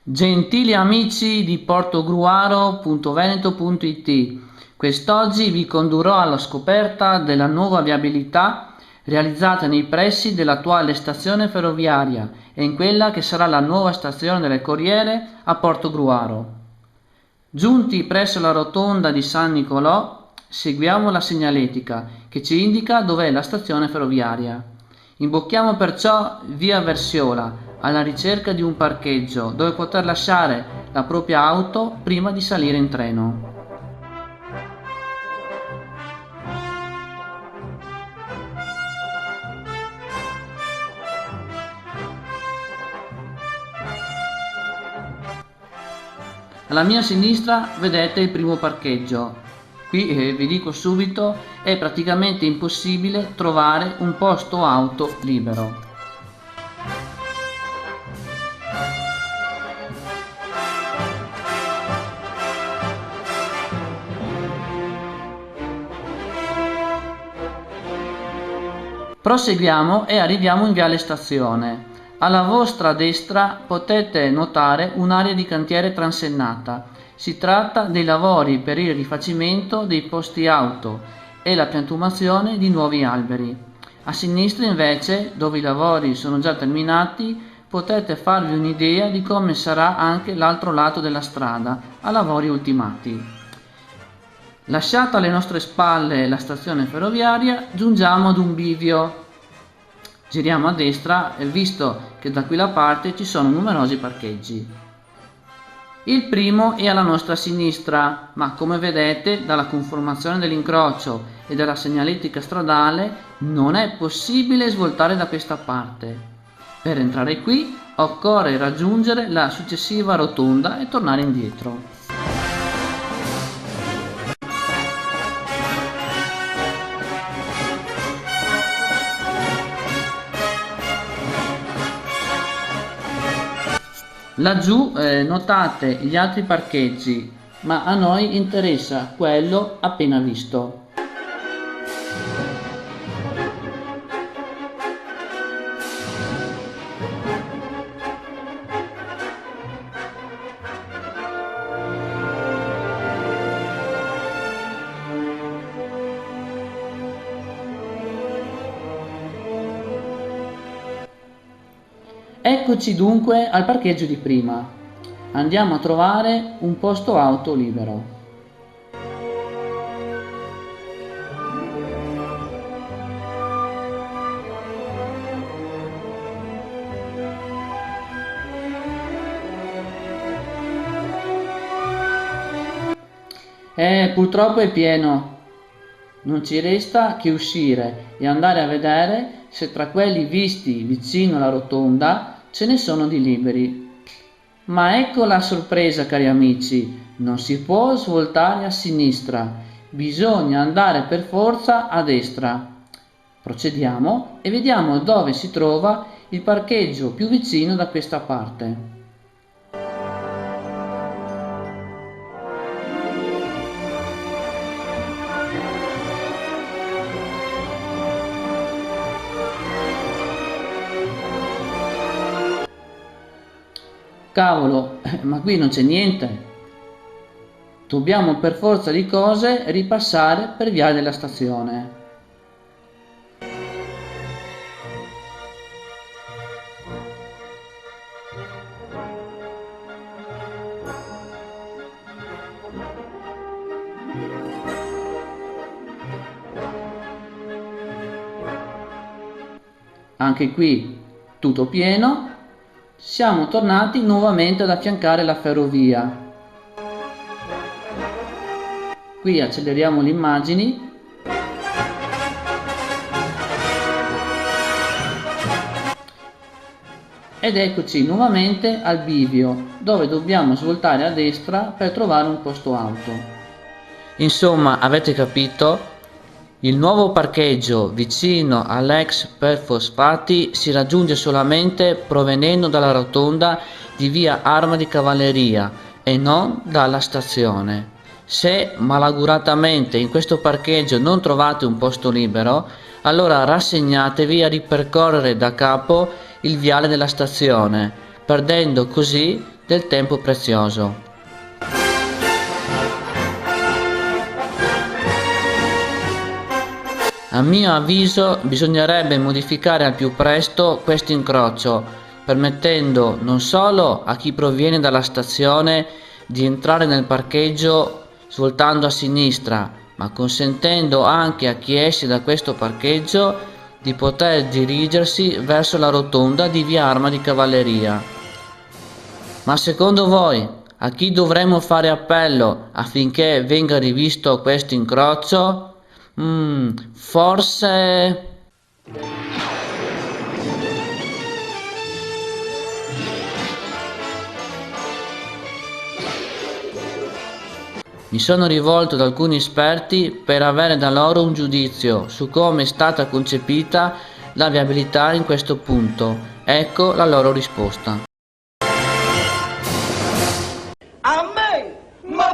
Gentili amici di portogruaro.veneto.it, quest'oggi vi condurrò alla scoperta della nuova viabilità realizzata nei pressi dell'attuale stazione ferroviaria e in quella che sarà la nuova stazione del Corriere a Portogruaro. Giunti presso la rotonda di San Nicolò, seguiamo la segnaletica che ci indica dov'è la stazione ferroviaria. Imbocchiamo perciò via Versiola, alla ricerca di un parcheggio dove poter lasciare la propria auto prima di salire in treno. Alla mia sinistra vedete il primo parcheggio. Qui vi dico subito, è praticamente impossibile trovare un posto auto libero. Proseguiamo e arriviamo in viale Stazione. Alla vostra destra potete notare un'area di cantiere transennata. Si tratta dei lavori per il rifacimento dei posti auto e la piantumazione di nuovi alberi. A sinistra invece, dove i lavori sono già terminati, potete farvi un'idea di come sarà anche l'altro lato della strada, a lavori ultimati. Lasciata alle nostre spalle la stazione ferroviaria, giungiamo ad un bivio. Giriamo a destra, visto che da qui la parte ci sono numerosi parcheggi. Il primo è alla nostra sinistra, ma come vedete dalla conformazione dell'incrocio e dalla segnaletica stradale non è possibile svoltare da questa parte. Per entrare qui occorre raggiungere la successiva rotonda e tornare indietro. Laggiù notate gli altri parcheggi, ma a noi interessa quello appena visto. Eccoci dunque al parcheggio di prima. Andiamo a trovare un posto auto libero. Purtroppo è pieno. Non ci resta che uscire e andare a vedere se tra quelli visti vicino alla rotonda ce ne sono di liberi. Ma ecco la sorpresa, cari amici, non si può svoltare a sinistra, bisogna andare per forza a destra. Procediamo e vediamo dove si trova il parcheggio più vicino da questa parte. Cavolo, ma qui non c'è niente. Dobbiamo per forza di cose ripassare per via della stazione. Anche qui tutto pieno. Siamo tornati nuovamente ad affiancare la ferrovia. Qui acceleriamo le immagini. Ed eccoci nuovamente al bivio, dove dobbiamo svoltare a destra per trovare un posto auto. Insomma, avete capito? Il nuovo parcheggio vicino all'ex Perfosfati si raggiunge solamente provenendo dalla rotonda di via Arma di Cavalleria e non dalla stazione. Se malauguratamente in questo parcheggio non trovate un posto libero, allora rassegnatevi a ripercorrere da capo il viale della stazione, perdendo così del tempo prezioso. A mio avviso bisognerebbe modificare al più presto questo incrocio, permettendo non solo a chi proviene dalla stazione di entrare nel parcheggio svoltando a sinistra, ma consentendo anche a chi esce da questo parcheggio di poter dirigersi verso la rotonda di via Arma di Cavalleria. Ma secondo voi a chi dovremmo fare appello affinché venga rivisto questo incrocio? Forse... Mi sono rivolto ad alcuni esperti per avere da loro un giudizio su come è stata concepita la viabilità in questo punto. Ecco la loro risposta. A me, ma